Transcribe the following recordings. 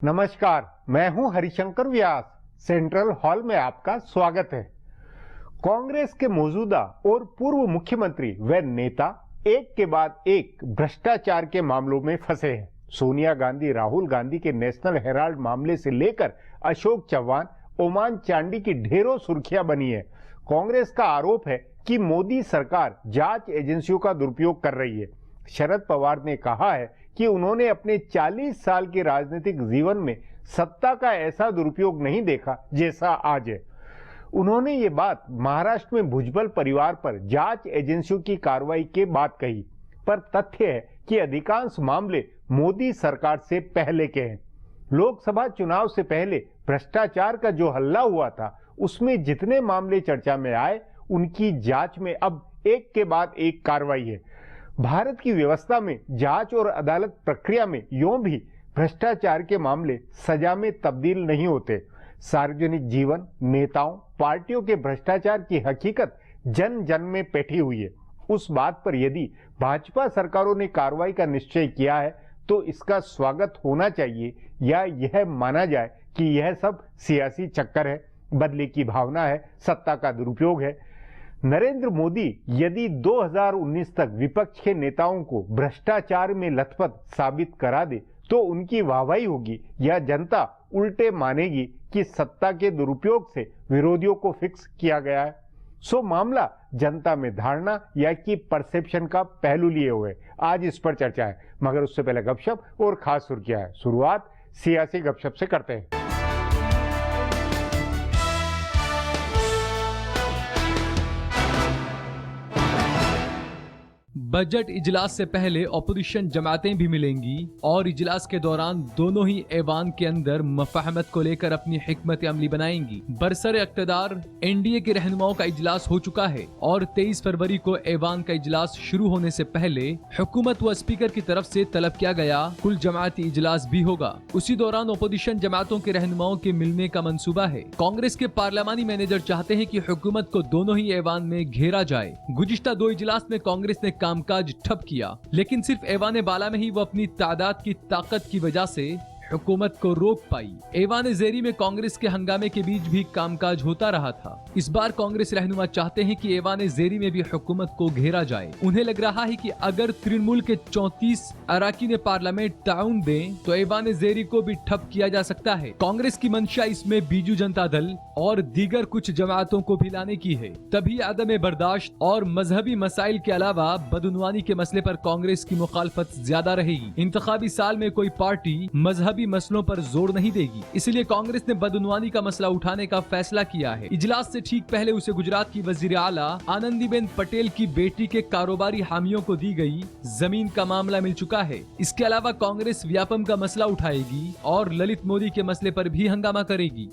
नमस्कार, मैं हूं हरिशंकर व्यास। सेंट्रल हॉल में आपका स्वागत है। कांग्रेस के मौजूदा और पूर्व मुख्यमंत्री व नेता एक के बाद एक भ्रष्टाचार के मामलों में फंसे हैं। सोनिया गांधी, राहुल गांधी के नेशनल हेराल्ड मामले से लेकर अशोक चव्हाण, ओमान चांडी की ढेरों सुर्खियां बनी है। कांग्रेस का आरोप है कि मोदी सरकार जांच एजेंसियों का दुरुपयोग कर रही है। शरद पवार ने कहा है कि उन्होंने अपने 40 साल के राजनीतिक जीवन में सत्ता का ऐसा दुरुपयोग नहीं देखा जैसा आज है। उन्होंने ये बात महाराष्ट्र में भुजबल परिवार पर जांच एजेंसियों की कार्रवाई के बाद कही, पर तथ्य है कि अधिकांश मामले मोदी सरकार से पहले के हैं। लोकसभा चुनाव से पहले भ्रष्टाचार का जो हल्ला हुआ था, उसमें जितने मामले चर्चा में आए, उनकी जांच में अब एक के बाद एक कार्रवाई है। भारत की व्यवस्था में जांच और अदालत प्रक्रिया में यूं भी भ्रष्टाचार के मामले सजा में तब्दील नहीं होते। सार्वजनिक जीवन, नेताओं, पार्टियों के भ्रष्टाचार की हकीकत जन जन में बैठी हुई है। उस बात पर यदि भाजपा सरकारों ने कार्रवाई का निश्चय किया है तो इसका स्वागत होना चाहिए, या यह माना जाए कि यह सब सियासी चक्कर है, बदले की भावना है, सत्ता का दुरुपयोग है। नरेंद्र मोदी यदि 2019 तक विपक्ष के नेताओं को भ्रष्टाचार में लथपथ साबित करा दे तो उनकी वाहवाही होगी, या जनता उल्टे मानेगी कि सत्ता के दुरुपयोग से विरोधियों को फिक्स किया गया है। सो मामला जनता में धारणा या कि परसेप्शन का पहलू लिए हुए। आज इस पर चर्चा है, मगर उससे पहले गपशप और खास सुर्खियां है। शुरुआत सियासी गपशप से करते हैं। बजट इजलास से पहले ऑपोजिशन जमातें भी मिलेंगी और इजलास के दौरान दोनों ही ऐवान के अंदर मफाहमत को लेकर अपनी हिकमत अमली बनाएंगी। बरसर इक़्तिदार एनडीए के रहनुमाओं का इजलास हो चुका है और 23 फरवरी को ऐवान का इजलास शुरू होने से पहले हुकूमत व स्पीकर की तरफ से तलब किया गया कुल जमाती इजलास भी होगा। उसी दौरान ऑपोजिशन जमातों के रहनुमाओं के मिलने का मंसूबा है। कांग्रेस के पार्लियामानी मैनेजर चाहते हैं कि हुकूमत को दोनों ही ऐवान में घेरा जाए। गुज़िश्ता 2 इजलास में कांग्रेस ने कामकाज ठप किया, लेकिन सिर्फ ऐवान बाला में ही वो अपनी तादाद की ताकत की वजह से हुकूमत को रोक पाई। ऐवान ज़ेरी में कांग्रेस के हंगामे के बीच भी कामकाज होता रहा था। इस बार कांग्रेस रहनुमा चाहते हैं कि ऐवान ज़ेरी में भी हुकूमत को घेरा जाए। उन्हें लग रहा है कि अगर तृणमूल के 34 अराकीन पार्लियामेंट ताउन दें तो ऐवान ज़ेरी को भी ठप किया जा सकता है। कांग्रेस की मंशा इसमें बीजू जनता दल और दीगर कुछ जमातों को भी लाने की है। तभी आदम बर्दाश्त और मजहबी मसाइल के अलावा बदउनवानी के मसले पर कांग्रेस की मुखालफत ज्यादा रहेगी। इंतखाबी साल में कोई पार्टी मजहबी मसलों पर जोर नहीं देगी, इसलिए कांग्रेस ने बदउनवानी का मसला उठाने का फैसला किया है। इजलास से ठीक पहले उसे गुजरात की वजीर आला आनंदीबेन पटेल की बेटी के कारोबारी हामियों को दी गई जमीन का मामला मिल चुका है। इसके अलावा कांग्रेस व्यापम का मसला उठाएगी और ललित मोदी के मसले पर भी हंगामा करेगी।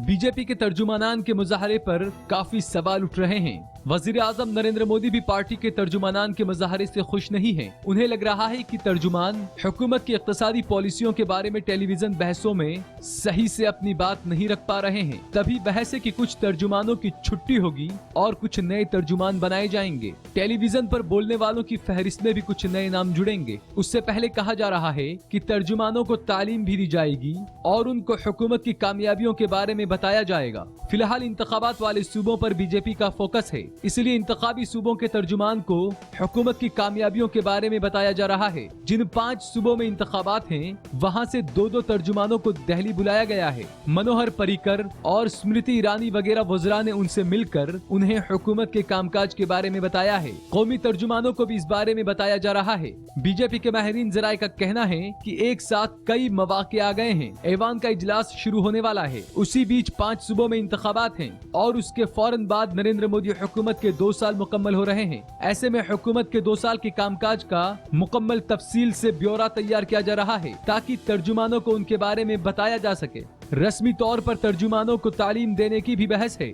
बीजेपी के तर्जुमानान के मुजाहरे पर काफी सवाल उठ रहे हैं। वजीर आजम नरेंद्र मोदी भी पार्टी के तर्जुमानान के मुजाहरे से खुश नहीं हैं। उन्हें लग रहा है कि तर्जुमान हुकूमत की इक़्तिसादी पॉलिसियों के बारे में टेलीविजन बहसों में सही से अपनी बात नहीं रख पा रहे हैं। तभी बहस है कि कुछ तर्जुमानों की छुट्टी होगी और कुछ नए तर्जुमान बनाए जाएंगे। टेलीविजन पर बोलने वालों की फहरिस्त में भी कुछ नए नाम जुड़ेंगे। उससे पहले कहा जा रहा है कि तर्जुमानों को तालीम भी दी जाएगी और उनको हुकूमत की कामयाबियों के बारे में बताया जाएगा। फिलहाल इंतखाबात वाले सूबों पर बीजेपी का फोकस है, इसलिए इंतखाबी सूबों के तर्जुमान को हुकूमत की कामयाबियों के बारे में बताया जा रहा है। जिन 5 सूबों में इंतखाबात हैं, वहां से 2-2 तर्जुमानों को दिल्ली बुलाया गया है। मनोहर पर्रिकर और स्मृति ईरानी वगैरह वज़रा ने उनसे मिलकर उन्हें हुकूमत के कामकाज के बारे में बताया है। कौमी तर्जुमानों को भी इस बारे में बताया जा रहा है। बीजेपी के माहिरीन ज़राए का कहना है कि एक साथ कई मौके आ गए हैं। ऐवान का इजलास शुरू होने वाला है, उसी बीच 5 सूबों में इंतखाबात हैं और उसके फौरन बाद नरेंद्र मोदी हुकूमत के 2 साल मुकम्मल हो रहे हैं। ऐसे में हुकूमत के 2 साल के कामकाज का मुकम्मल तफसील से ब्यौरा तैयार किया जा रहा है ताकि तर्जुमानों को उनके बारे में बताया जा सके। रस्मी तौर पर तर्जुमानों को तालीम देने की भी बहस है।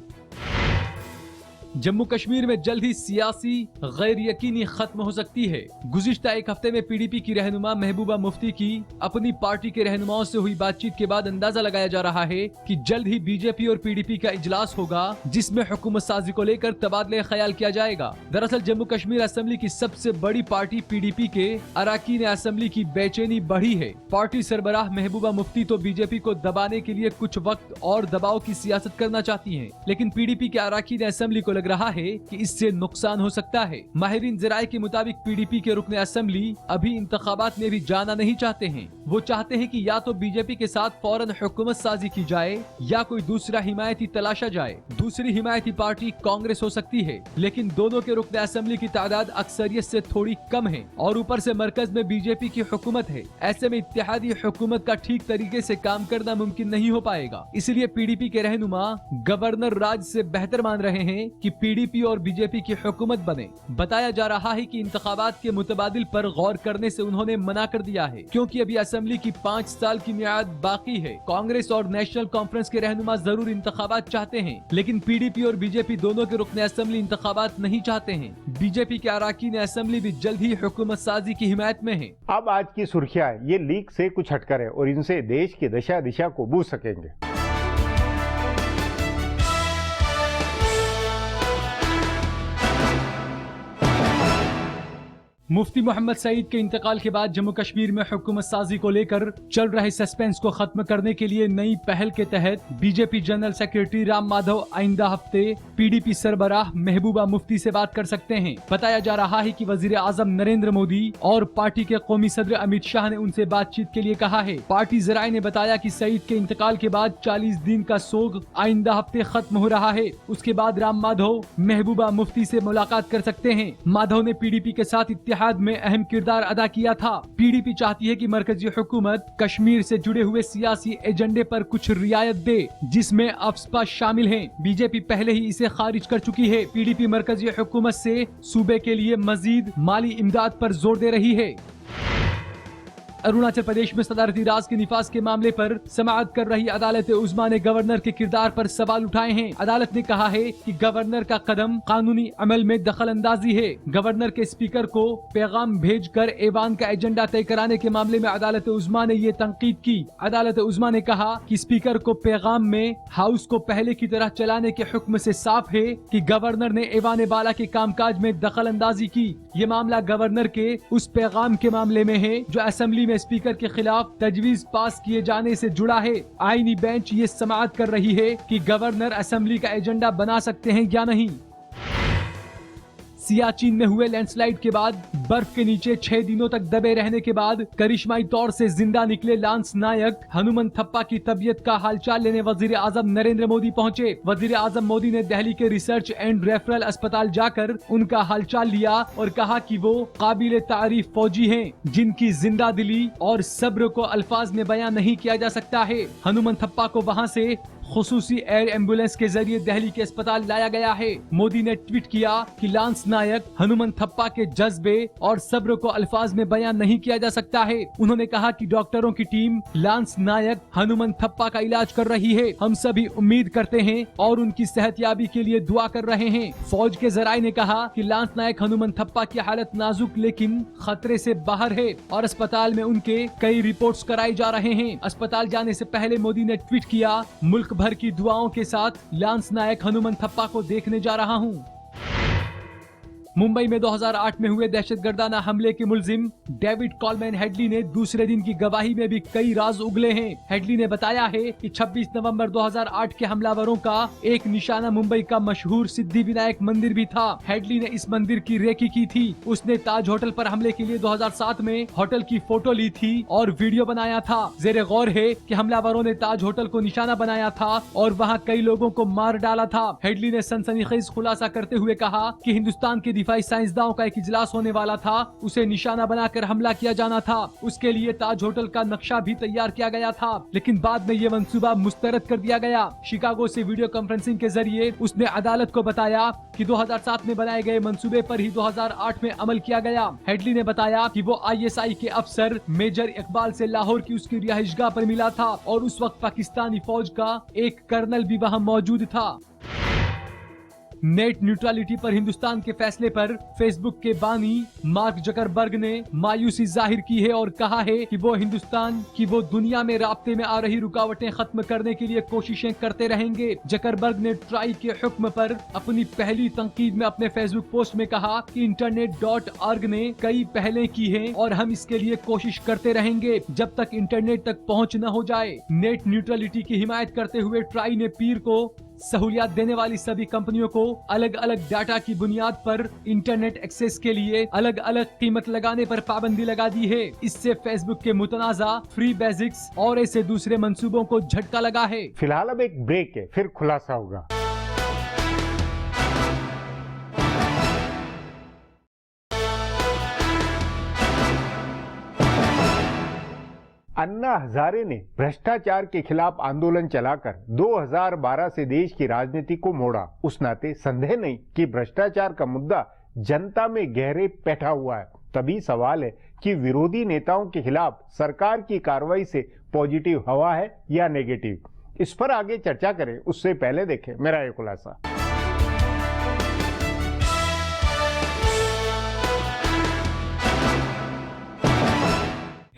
जम्मू कश्मीर में जल्द ही सियासी गैर यकीनी खत्म हो सकती है। गुज़िश्ता एक हफ्ते में पीडीपी की रहनुमा महबूबा मुफ्ती की अपनी पार्टी के रहनुमाओं से हुई बातचीत के बाद अंदाजा लगाया जा रहा है कि जल्द ही बीजेपी और पीडीपी का इजलास होगा, जिसमें हुकूमत साजी को लेकर तबादले ख्याल किया जाएगा। दरअसल जम्मू कश्मीर असेंबली की सबसे बड़ी पार्टी पीडीपी के अरकान असेंबली की बेचैनी बढ़ी है। पार्टी सरबराह महबूबा मुफ्ती तो बीजेपी को दबाने के लिए कुछ वक्त और दबाव की सियासत करना चाहती हैं, लेकिन पीडीपी के अरकान असेंबली को लग रहा है कि इससे नुकसान हो सकता है। माहिरीन ज़राए के मुताबिक पीडीपी के रुकने असेंबली अभी इंतखाबात में भी जाना नहीं चाहते हैं। वो चाहते हैं कि या तो बीजेपी के साथ फौरन हुकूमत साजी की जाए या कोई दूसरा हिमायती तलाशा जाए। दूसरी हिमायती पार्टी कांग्रेस हो सकती है, लेकिन दोनों के रुकने असेंबली की तादाद अक्सरियत से थोड़ी कम है और ऊपर से मरकज में बीजेपी की हुकूमत है। ऐसे में इत्तेहादी हुकूमत का ठीक तरीके से काम करना मुमकिन नहीं हो पाएगा। इसलिए पीडीपी के रहनुमा गवर्नर राज से बेहतर मान रहे हैं कि पीडीपी और बीजेपी की हुकूमत बने। बताया जा रहा है कि इंतखाबात के मुतबादिल पर गौर करने से उन्होंने मना कर दिया है, क्योंकि अभी असेंबली की 5 साल की मियाद बाकी है। कांग्रेस और नेशनल कॉन्फ्रेंस के रहनुमा जरूर इंतखाबात चाहते हैं, लेकिन पीडीपी और बीजेपी दोनों के रुकने असेंबली इंतखाबात नहीं चाहते हैं। बीजेपी के अरकान असेंबली भी जल्द ही हुकूमत साजी की हिमायत में है। अब आज की सुर्खियां ये लीक से कुछ हटकर है और इनसे देश की दशा दिशा को बूझ सकेंगे। मुफ्ती मोहम्मद सईद के इंतकाल के बाद जम्मू कश्मीर में हुकूमत साजी को लेकर चल रहे सस्पेंस को खत्म करने के लिए नई पहल के तहत BJP general secretary Ram Madhav आइंदा हफ्ते पीडीपी सरबराह महबूबा मुफ्ती से बात कर सकते हैं। बताया जा रहा है कि वजीर आजम नरेंद्र मोदी और पार्टी के कौमी सदर अमित शाह ने उनसे बातचीत के लिए कहा है। पार्टी जराये ने बताया कि सईद के इंतकाल के बाद 40 दिन का सोग आइंदा हफ्ते खत्म हो रहा है। उसके बाद राम माधव महबूबा मुफ्ती से मुलाकात कर सकते हैं। माधव ने पीडीपी के साथ इत्तेहाद में अहम किरदार अदा किया था। पीडीपी चाहती है कि मरकजी हुकूमत कश्मीर से जुड़े हुए सियासी एजेंडे पर कुछ रियायत दे, जिसमें अफस्पा शामिल हैं। बीजेपी पहले ही इसे खारिज कर चुकी है। पीडीपी मरकजी हुकूमत से सूबे के लिए मजीद माली इमदाद पर जोर दे रही है। अरुणाचल प्रदेश में सदारती राज के निफाज के मामले पर समाअत कर रही अदालत उज़्मा ने गवर्नर के किरदार पर सवाल उठाए हैं। अदालत ने कहा है कि गवर्नर का कदम कानूनी अमल में दखल अंदाजी है। गवर्नर के स्पीकर को पैगाम भेजकर ऐवान का एजेंडा तय कराने के मामले में अदालत उज़्मा ने ये तंकीद की। अदालत उज़्मा ने कहा कि स्पीकर को पैगाम में हाउस को पहले की तरह चलाने के हुक्म से साफ है कि गवर्नर ने ऐवान बाला के कामकाज में दखल अंदाजी की। ये मामला गवर्नर के उस पैगाम के मामले में है जो असेंबली में स्पीकर के खिलाफ तजवीज पास किए जाने से जुड़ा है। आईनी बेंच ये समाअत कर रही है कि गवर्नर असेंबली का एजेंडा बना सकते हैं या नहीं। सियाचिन में हुए लैंडस्लाइड के बाद बर्फ के नीचे 6 दिनों तक दबे रहने के बाद करिश्माई तौर से जिंदा निकले लांस नायक हनुमंत थप्पा की तबीयत का हालचाल लेने वजीर आजम नरेंद्र मोदी पहुंचे। वजीर आजम मोदी ने दिल्ली के रिसर्च एंड रेफरल अस्पताल जाकर उनका हालचाल लिया और कहा कि वो काबिल तारीफ फौजी हैं, जिनकी जिंदा दिली और सब्र को अल्फाज में बयां नहीं किया जा सकता है। हनुमंत थप्पा को वहां से खुसूसी एयर एम्बुलेंस के जरिए दिल्ली के अस्पताल लाया गया है। मोदी ने ट्वीट किया कि लांस नायक हनुमंत थप्पा के जज्बे और सब्र को अल्फाज में बयान नहीं किया जा सकता है। उन्होंने कहा कि डॉक्टरों की टीम लांस नायक हनुमंत थप्पा का इलाज कर रही है। हम सभी उम्मीद करते हैं और उनकी सेहतयाबी के लिए दुआ कर रहे हैं। फौज के जराये ने कहा कि लांस नायक हनुमंत थप्पा की हालत नाजुक लेकिन खतरे से बाहर है और अस्पताल में उनके कई रिपोर्ट्स कराए जा रहे हैं। अस्पताल जाने से पहले मोदी ने ट्वीट किया, मुल्क भर की दुआओं के साथ लांस नायक हनुमंत थप्पा को देखने जा रहा हूं। मुंबई में 2008 में हुए दहशतगर्दाना हमले के मुलजिम डेविड कॉलमैन हेडली ने दूसरे दिन की गवाही में भी कई राज उगले हैं। हेडली ने बताया है कि 26 नवंबर 2008 के हमलावरों का एक निशाना मुंबई का मशहूर सिद्धि विनायक मंदिर भी था। हेडली ने इस मंदिर की रेकी की थी। उसने ताज होटल पर हमले के लिए 2007 में होटल की फोटो ली थी और वीडियो बनाया था। जेरे गौर है कि हमलावरों ने ताज होटल को निशाना बनाया था और वहाँ कई लोगों को मार डाला था। हेडली ने सनसनीखेज खुलासा करते हुए कहा कि हिंदुस्तान के दिफाई साइंसदानों का एक इजलास होने वाला था, उसे निशाना बनाकर हमला किया जाना था। उसके लिए ताज होटल का नक्शा भी तैयार किया गया था, लेकिन बाद में ये मंसूबा मुस्तरद कर दिया गया। शिकागो से वीडियो कॉन्फ्रेंसिंग के जरिए उसने अदालत को बताया कि 2007 में बनाए गए मंसूबे पर ही 2008 में अमल किया गया। हेडली ने बताया कि वो ISI के अफसर मेजर इकबाल से लाहौर की उसकी रिहाइशगाह पर मिला था और उस वक्त पाकिस्तानी फौज का एक कर्नल भी वहाँ मौजूद था। नेट न्यूट्रलिटी पर हिंदुस्तान के फैसले पर फेसबुक के बानी मार्क जकरबर्ग ने मायूसी जाहिर की है और कहा है कि वो दुनिया में राब्ते में आ रही रुकावटें खत्म करने के लिए कोशिशें करते रहेंगे। जकरबर्ग ने ट्राई के हुक्म पर अपनी पहली तंकीद में अपने फेसबुक पोस्ट में कहा कि इंटरनेट.org ने कई पहलें की हैं और हम इसके लिए कोशिश करते रहेंगे जब तक इंटरनेट तक पहुंच न हो जाए। नेट न्यूट्रलिटी की हिमायत करते हुए ट्राई ने पीर को सहूलियत देने वाली सभी कंपनियों को अलग अलग डाटा की बुनियाद पर इंटरनेट एक्सेस के लिए अलग अलग कीमत लगाने पर पाबंदी लगा दी है। इससे फेसबुक के मुतनाज़ा फ्री बेसिक्स और ऐसे दूसरे मंसूबों को झटका लगा है। फिलहाल अब एक ब्रेक है, फिर खुलासा होगा। अन्ना हजारे ने भ्रष्टाचार के खिलाफ आंदोलन चलाकर 2012 से देश की राजनीति को मोड़ा। उस नाते संदेह नहीं कि भ्रष्टाचार का मुद्दा जनता में गहरे बैठा हुआ है। तभी सवाल है कि विरोधी नेताओं के खिलाफ सरकार की कार्रवाई से पॉजिटिव हवा है या नेगेटिव। इस पर आगे चर्चा करें उससे पहले देखें मेरा ये खुलासा।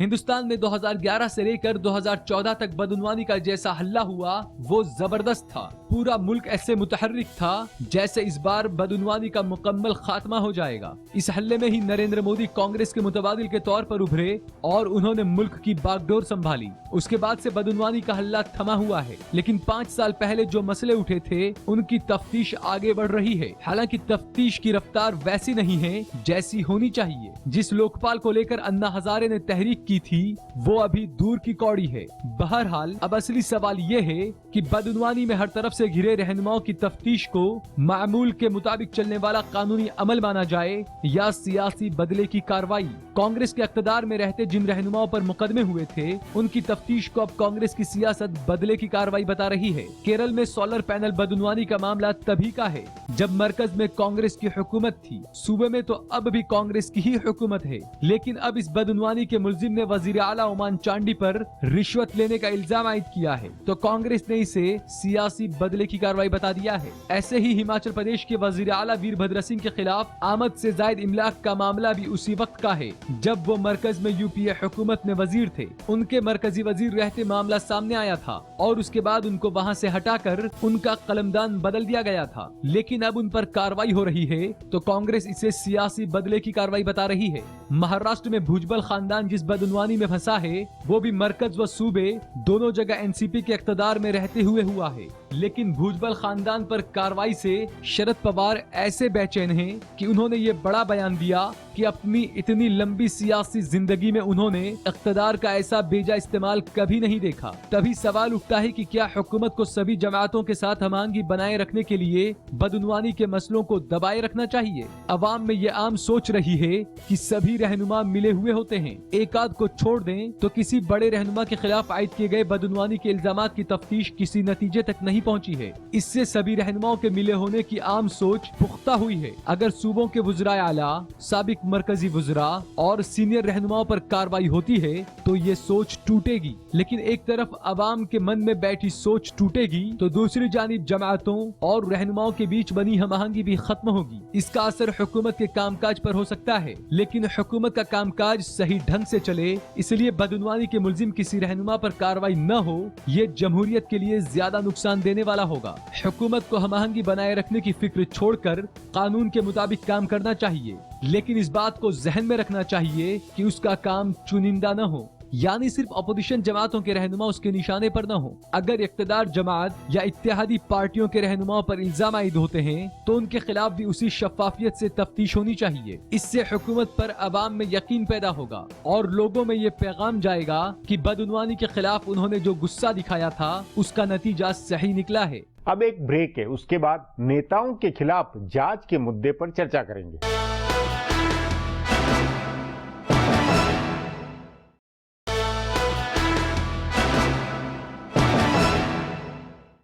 हिंदुस्तान में 2011 से लेकर 2014 तक बदउनवानी का जैसा हल्ला हुआ वो जबरदस्त था। पूरा मुल्क ऐसे मुतहर्रिक था जैसे इस बार बदउनवानी का मुकम्मल खात्मा हो जाएगा। इस हल्ले में ही नरेंद्र मोदी कांग्रेस के मुतबादिल के तौर पर उभरे और उन्होंने मुल्क की बागडोर संभाली। उसके बाद से बदउनवानी का हल्ला थमा हुआ है, लेकिन 5 साल पहले जो मसले उठे थे उनकी तफ्तीश आगे बढ़ रही है। हालांकि तफ्तीश की रफ्तार वैसी नहीं है जैसी होनी चाहिए। जिस लोकपाल को लेकर अन्ना हजारे ने तहरीक की थी वो अभी दूर की कौड़ी है। बहरहाल अब असली सवाल ये है कि बदउनवानी में हर तरफ से घिरे रहनुमाओं की तफ्तीश को मामूल के मुताबिक चलने वाला कानूनी अमल माना जाए या सियासी बदले की कार्रवाई। कांग्रेस के इख्तियार में रहते जिन रहनुमाओं पर मुकदमे हुए थे उनकी तफ्तीश को अब कांग्रेस की सियासत बदले की कार्रवाई बता रही है। केरल में सोलर पैनल बदउनवानी का मामला तभी का है जब मरकज में कांग्रेस की हुकूमत थी। सूबे में तो अब भी कांग्रेस की ही हुकूमत है, लेकिन अब इस बदउनवानी के मुल्जिम ने वजीर आला ओमान चांडी पर रिश्वत लेने का इल्जाम आयद किया है तो कांग्रेस ने इसे सियासी बदले की कार्रवाई बता दिया है। ऐसे ही हिमाचल प्रदेश के वजीर आला वीरभद्र सिंह के खिलाफ आमद से जायद इमलाक का मामला भी उसी वक्त का है जब वो मरकज में यूपीए हुकूमत में वजीर थे। उनके मरकजी वजीर रहते मामला सामने आया था और उसके बाद उनको वहाँ से हटाकर उनका कलमदान बदल दिया गया था, लेकिन अब उन पर कार्रवाई हो रही है तो कांग्रेस इसे सियासी बदले की कार्रवाई बता रही है। महाराष्ट्र में भुजबल खानदान जिस बदउनवानी में फंसा है वो भी मरकज व सूबे दोनों जगह एनसीपी के इख्तियार में रहते हुए हुआ है। लेकिन भुजबल खानदान पर कार्रवाई से शरद पवार ऐसे बेचैन हैं कि उन्होंने ये बड़ा बयान दिया कि अपनी इतनी लंबी सियासी जिंदगी में उन्होंने इख्तियार का ऐसा बेजा इस्तेमाल कभी नहीं देखा। तभी सवाल उठता है कि क्या हुकूमत को सभी जमातों के साथ हमआहंगी बनाए रखने के लिए बदउनवानी के मसलों को दबाए रखना चाहिए। अवाम में ये आम सोच रही है कि सभी रहनुमा मिले हुए होते हैं, एक आध को छोड़ दें तो किसी बड़े रहनुमा के खिलाफ आयद किए गए बदउनवानी के इल्जामात की तफ्तीश किसी नतीजे तक नहीं पहुंची है। इससे सभी रहनुमाओं के मिले होने की आम सोच पुख्ता हुई है। अगर सूबों के वज़राए आला, साबिक मरकजी वज़रा और सीनियर रहनुमाओं पर कार्रवाई होती है तो ये सोच टूटेगी, लेकिन एक तरफ अवाम के मन में बैठी सोच टूटेगी तो दूसरी जानिब जमातों और रहनुमाओं के बीच बनी हमआहंगी भी खत्म होगी। इसका असर हुकूमत के कामकाज पर हो सकता है, लेकिन हुकूमत का कामकाज सही ढंग से चले इसलिए बदउनवानी के मुल्जिम किसी रहनुमा पर कार्रवाई न हो ये जमहूरियत के लिए ज्यादा नुकसान देने वाला होगा। हुकूमत को हमआहंगी बनाए रखने की फिक्र छोड़कर कानून के मुताबिक काम करना चाहिए, लेकिन इस बात को जहन में रखना चाहिए कि उसका काम चुनिंदा न हो, यानी सिर्फ अपोजिशन जमातों के रहनुमा उसके निशाने पर न हो। अगर इख्तियार जमात या इत्तेहादी पार्टियों के रहनुमाओं पर इल्जाम आयद होते हैं तो उनके खिलाफ भी उसी शफाफियत से तफ्तीश होनी चाहिए। इससे हुकूमत पर अवाम में यकीन पैदा होगा और लोगों में ये पैगाम जाएगा कि बदउनवानी के खिलाफ उन्होंने जो गुस्सा दिखाया था उसका नतीजा सही निकला है। अब एक ब्रेक है, उसके बाद नेताओं के खिलाफ जांच के मुद्दे पर चर्चा करेंगे।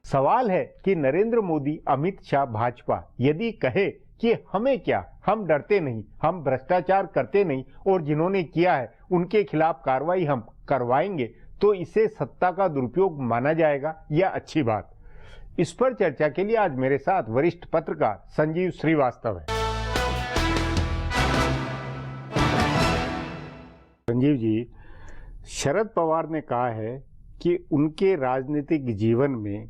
सवाल है कि नरेंद्र मोदी, अमित शाह, भाजपा यदि कहे कि हमें क्या, हम डरते नहीं, हम भ्रष्टाचार करते नहीं और जिन्होंने किया है उनके खिलाफ कार्रवाई हम करवाएंगे, तो इसे सत्ता का दुरुपयोग माना जाएगा या अच्छी बात? इस पर चर्चा के लिए आज मेरे साथ वरिष्ठ पत्रकार संजीव श्रीवास्तव है। संजीव जी, शरद पवार ने कहा है कि उनके राजनीतिक जीवन में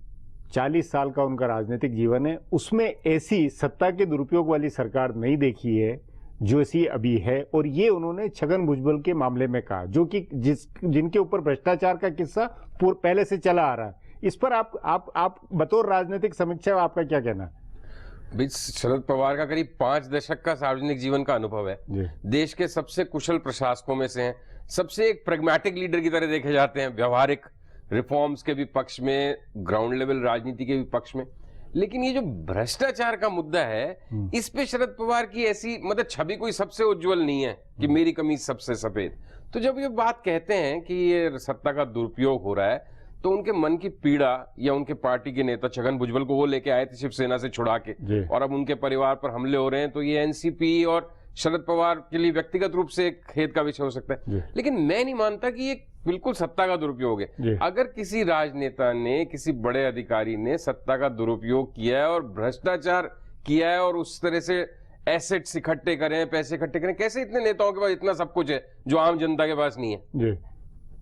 40 साल का उनका राजनीतिक जीवन है, उसमें ऐसी सत्ता के दुरुपयोग वाली सरकार नहीं देखी है जो ऐसी अभी है। और ये उन्होंने छगन भुजबल के मामले में कहा, जो कि जिनके ऊपर भ्रष्टाचार का किस्सा पहले से चला आ रहा है। इस पर आप बतौर राजनीतिक समीक्षा आपका क्या कहना है? शरद पवार का करीब 5 दशक का सार्वजनिक जीवन का अनुभव है। देश के सबसे कुशल प्रशासकों में से हैं, सबसे एक प्रैग्मेटिक लीडर की तरह देखे जाते हैं, व्यवहारिक रिफॉर्म्स के भी पक्ष में, ग्राउंड लेवल राजनीति के भी पक्ष में। लेकिन ये जो भ्रष्टाचार का मुद्दा है, इस पे शरद पवार की ऐसी मतलब छवि कोई सबसे उज्जवल नहीं है कि मेरी कमीज सबसे सफेद। तो जब ये बात कहते हैं कि ये सत्ता का दुरुपयोग हो रहा है, तो उनके मन की पीड़ा या उनके पार्टी के नेता छगन भुजबल को वो लेके आए थे शिवसेना से छुड़ा के, और अब उनके परिवार पर हमले हो रहे हैं, तो ये एनसीपी और शरद पवार के लिए व्यक्तिगत रूप से एक खेद का विषय हो सकता है। लेकिन मैं नहीं मानता कि ये बिल्कुल सत्ता का दुरुपयोग है। अगर किसी राजनेता ने, किसी बड़े अधिकारी ने सत्ता का दुरुपयोग किया है और भ्रष्टाचार किया है और उस तरह से एसेट्स इकट्ठे करें, पैसे इकट्ठे करें, कैसे इतने नेताओं के पास इतना सब कुछ है जो आम जनता के पास नहीं है?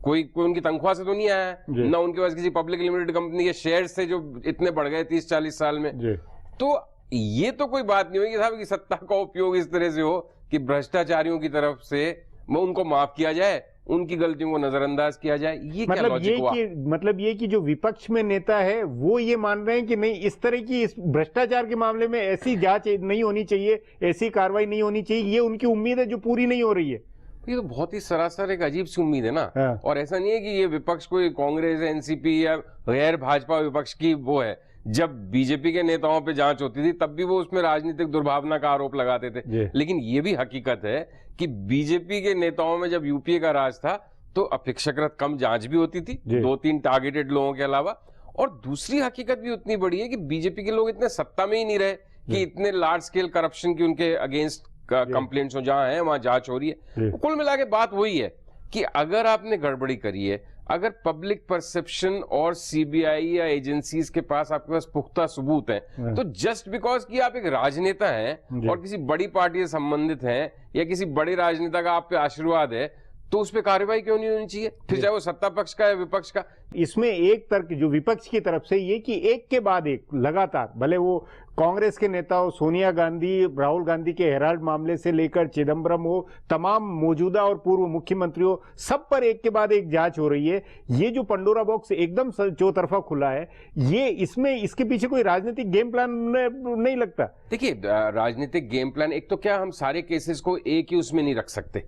कोई उनकी तनख्वाह से तो नहीं आया है, ना उनके पास किसी पब्लिक लिमिटेड कंपनी के शेयर्स थे जो इतने बढ़ गए 30-40 साल में। तो ये तो कोई बात नहीं होगी साहब कि सत्ता का उपयोग इस तरह से हो कि भ्रष्टाचारियों की तरफ से उनको माफ किया जाए, उनकी गलतियों को नजरअंदाज किया जाए। ये क्या लॉजिक हुआ? मतलब ये कि जो विपक्ष में नेता है वो ये मान रहे हैं कि नहीं, इस तरह की इस भ्रष्टाचार के मामले में ऐसी जांच नहीं होनी चाहिए, ऐसी कार्रवाई नहीं होनी चाहिए, ये उनकी उम्मीद है जो पूरी नहीं हो रही है। ये तो बहुत ही सरासर एक अजीब सी उम्मीद है ना। और ऐसा नहीं है कि ये विपक्ष कोई कांग्रेस, एनसीपी या गैर भाजपा विपक्ष की वो है। जब बीजेपी के नेताओं पे जांच होती थी तब भी वो उसमें राजनीतिक दुर्भावना का आरोप लगाते थे। लेकिन ये भी हकीकत है कि बीजेपी के नेताओं में जब यूपीए का राज था तो अपेक्षाकृत कम जांच भी होती थी, 2-3 टारगेटेड लोगों के अलावा। और दूसरी हकीकत भी उतनी बड़ी है कि बीजेपी के लोग इतने सत्ता में ही नहीं रहे कि इतने लार्ज स्केल करप्शन की उनके अगेंस्ट कंप्लेंट्स हो, जहां है वहां जांच हो रही है। तो कुल मिला के बात वही है कि अगर आपने गड़बड़ी करी है, अगर पब्लिक परसेप्शन और सीबीआई या एजेंसीज के पास आपके पास पुख्ता सबूत हैं, तो जस्ट बिकॉज कि आप एक राजनेता हैं और किसी बड़ी पार्टी से संबंधित हैं या किसी बड़े राजनेता का आप पे आशीर्वाद है, तो उस पर कार्रवाई क्यों नहीं होनी चाहिए? फिर चाहे वो सत्ता पक्ष का या विपक्ष का। इसमें एक तर्क जो विपक्ष की तरफ से ये कि एक के बाद एक लगातार, भले वो कांग्रेस के नेता हो, सोनिया गांधी, राहुल गांधी के हेराल्ड मामले से लेकर चिदम्बरम हो, तमाम मौजूदा और पूर्व मुख्यमंत्री हो, सब पर एक के बाद एक जांच हो रही है। ये जो पंडोरा बॉक्स एकदम चौतरफा खुला है, ये इसमें इसके पीछे कोई राजनीतिक गेम प्लान नहीं लगता? देखिए, राजनीतिक गेम प्लान, एक तो क्या हम सारे केसेस को एक ही उसमें नहीं रख सकते।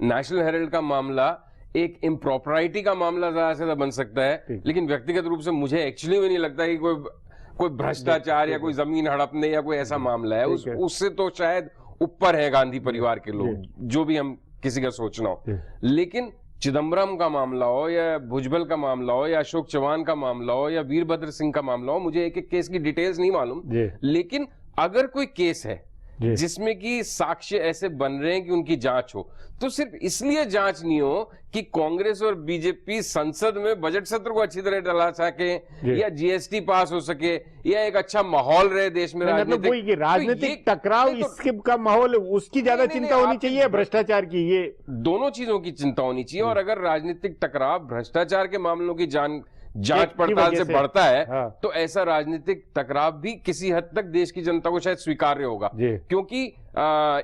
नेशनल हेराल्ड का मामला एक इम्प्रॉपराइटी का मामला ज्यादा से ज्यादा बन सकता है, लेकिन व्यक्तिगत रूप से मुझे एक्चुअली नहीं लगता कि कोई भ्रष्टाचार या कोई जमीन हड़पने या कोई ऐसा मामला है। उससे तो शायद ऊपर है गांधी परिवार के लोग, जो भी हम किसी का सोचना हो। लेकिन चिदम्बरम का मामला हो या भुजबल का मामला हो या अशोक चौहान का मामला हो या वीरभद्र सिंह का मामला हो, मुझे एक एक केस की डिटेल्स नहीं मालूम, लेकिन अगर कोई केस है जिसमें कि साक्ष्य ऐसे बन रहे हैं कि उनकी जांच हो, तो सिर्फ इसलिए जांच नहीं हो कि कांग्रेस और बीजेपी संसद में बजट सत्र को अच्छी तरह चला सके या जीएसटी पास हो सके या एक अच्छा माहौल रहे देश में राजनीतिक टकराव, इसके का माहौल, उसकी ज्यादा चिंता होनी चाहिए भ्रष्टाचार की? ये दोनों चीजों की चिंता होनी चाहिए। और अगर राजनीतिक टकराव भ्रष्टाचार के मामलों की जांच पड़ताल से बढ़ता है, तो ऐसा राजनीतिक टकराव भी किसी हद तक देश की जनता को शायद स्वीकार्य होगा, क्योंकि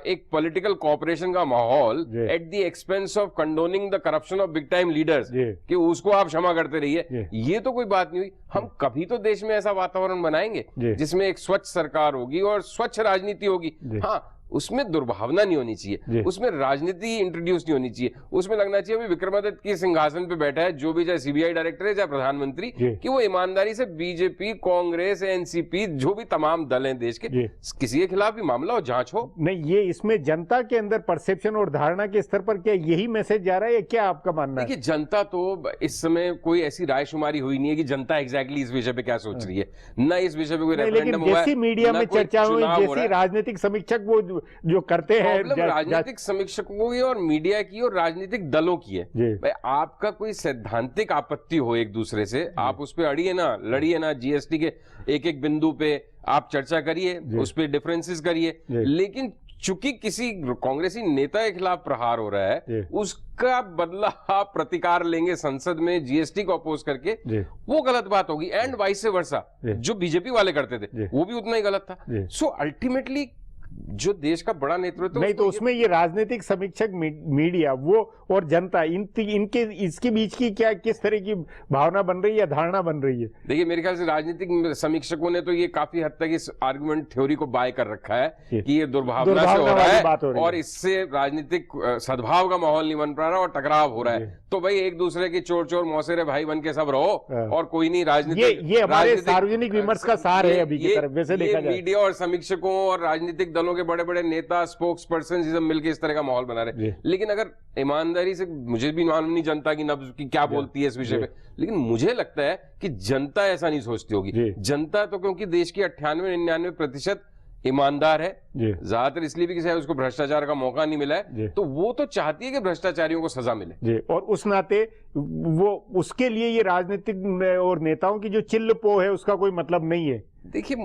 एक पॉलिटिकल कॉपरेशन का माहौल at the expense of condoning the corruption of big time leaders, कि उसको आप क्षमा करते रहिए, ये तो कोई बात नहीं हुई। हम कभी तो देश में ऐसा वातावरण बनाएंगे जिसमें एक स्वच्छ सरकार होगी और स्वच्छ राजनीति होगी। हाँ, उसमें दुर्भावना नहीं होनी चाहिए, उसमें राजनीति इंट्रोड्यूस नहीं होनी चाहिए, उसमें लगना चाहिए अभी विक्रमादित्य के सिंहासन पे बैठा है जो भी, चाहे सीबीआई डायरेक्टर है चाहे प्रधानमंत्री, कि वो ईमानदारी से बीजेपी, कांग्रेस, एनसीपी, जो भी तमाम दल हैं देश के, किसी के खिलाफ भी मामला हो, जांच हो। नहीं, ये इसमें जनता के अंदर परसेप्शन और धारणा के स्तर पर क्या यही मैसेज जा रहा है, क्या आपका मानना है? देखिए, जनता तो इस समय कोई ऐसी रायशुमारी हुई नहीं है कि जनता एग्जैक्टली इस विषय पे क्या सोच रही है, न इस विषय पे कोई रेफरेंडम हुआ है, जैसी मीडिया में चर्चा हुई, जैसी राजनीतिक समीक्षक वो जो करते हैं प्रॉब्लम राजनीतिक समीक्षकों की और मीडिया की और राजनीतिक दलों की है। भाई आपका कोई सैद्धांतिक आपत्ति हो एक दूसरे से, आप उस पर अड़िए ना, लड़िए ना, जीएसटी के एक एक बिंदु पे आप चर्चा करिए, उस पर डिफरेंसेस करिए, लेकिन चूंकि किसी कांग्रेसी नेता के खिलाफ प्रहार हो रहा है, उसका बदला आप प्रतिकार लेंगे संसद में जीएसटी को अपोज करके, वो गलत बात होगी। एंड वाइस वर्सा, जो बीजेपी वाले करते थे वो भी उतना ही गलत था। सो अल्टीमेटली जो देश का बड़ा नेतृत्व नहीं, तो उसमें ये राजनीतिक समीक्षक, मीडिया, वो और जनता, इनके इसके बीच की क्या किस तरह की भावना बन रही है, धारणा बन रही है? देखिए मेरे ख्याल से राजनीतिक समीक्षकों ने तो ये काफी हद तक इस आर्गुमेंट थ्योरी को बाय कर रखा है कि ये दुर्भावना से हो रहा है और इससे राजनीतिक सद्भाव का माहौल नहीं बन पा रहा और टकराव हो रहा है। तो भाई एक दूसरे के चोर चोर मौसेरे भाई बन के सब रहो और कोई नहीं राजनीतिक, ये हमारे सार्वजनिक विमर्श का सार है अभी की तरफ वैसे देखा जाए। मीडिया और समीक्षकों और राजनीतिक दलों के बड़े बड़े नेता, स्पोक्स पर्सन सब मिलकर इस तरह का माहौल बना रहे। लेकिन अगर ईमानदारी से, मुझे भी मालूम नहीं जनता की नब्ज की क्या बोलती है इस विषय पे, लेकिन मुझे लगता है कि जनता ऐसा नहीं सोचती होगी। जनता तो क्योंकि देश की 98-99% ईमानदार है, ज्यादातर इसलिए भी कि शायद उसको भ्रष्टाचार का मौका नहीं मिला है, तो वो तो चाहती है कि भ्रष्टाचारियों को सजा मिले। और उस नाते वो, उसके लिए ये राजनीतिक और नेताओं की जो चिल्ल पो है उसका कोई मतलब नहीं है। देखिए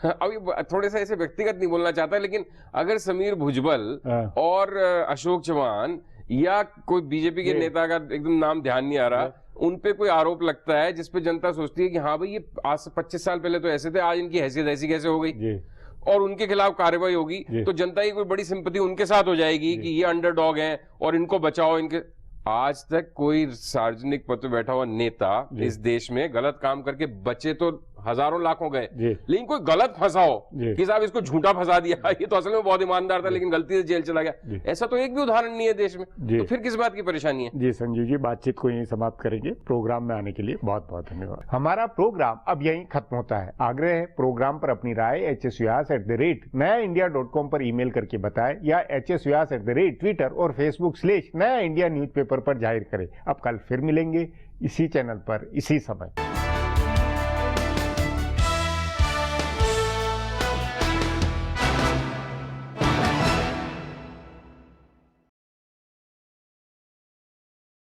अभी थोड़े सा ऐसे व्यक्तिगत नहीं बोलना चाहता, लेकिन अगर समीर भुजबल और अशोक चौहान या कोई बीजेपी के नेता का एकदम नाम ध्यान नहीं आ रहा, उन पे कोई आरोप लगता है जिसपे जनता सोचती है कि हाँ भाई ये आज से 25 साल पहले तो ऐसे थे, आज इनकी हैसियत ऐसी कैसे हो गई, और उनके खिलाफ कार्रवाई होगी, तो जनता की कोई बड़ी सिंपैथी उनके साथ हो जाएगी कि ये अंडरडॉग हैं और इनको बचाओ। इनके आज तक कोई सार्वजनिक पद पे बैठा हुआ नेता इस देश में गलत काम करके बचे तो हजारों लाखों गए, लेकिन कोई गलत फंसा हो कि साहब इसको झूठा फंसा दिया, ये तो असल में बहुत ईमानदार था लेकिन गलती से जेल चला गया, ऐसा तो एक भी उदाहरण नहीं है देश में। तो फिर किस बात की परेशानी है? जी संजीव जी, बातचीत को यहीं समाप्त करेंगे। प्रोग्राम में आने के लिए बहुत बहुत धन्यवाद। हमारा प्रोग्राम अब यहीं खत्म होता है। आग्रह है प्रोग्राम पर अपनी राय hsvyas@nayaindia.com पर ईमेल करके बताएं या hsvyas@Twitter और Facebook/नया इंडिया न्यूज़पेपर पर जाहिर करें। अब कल फिर मिलेंगे इसी चैनल पर इसी समय।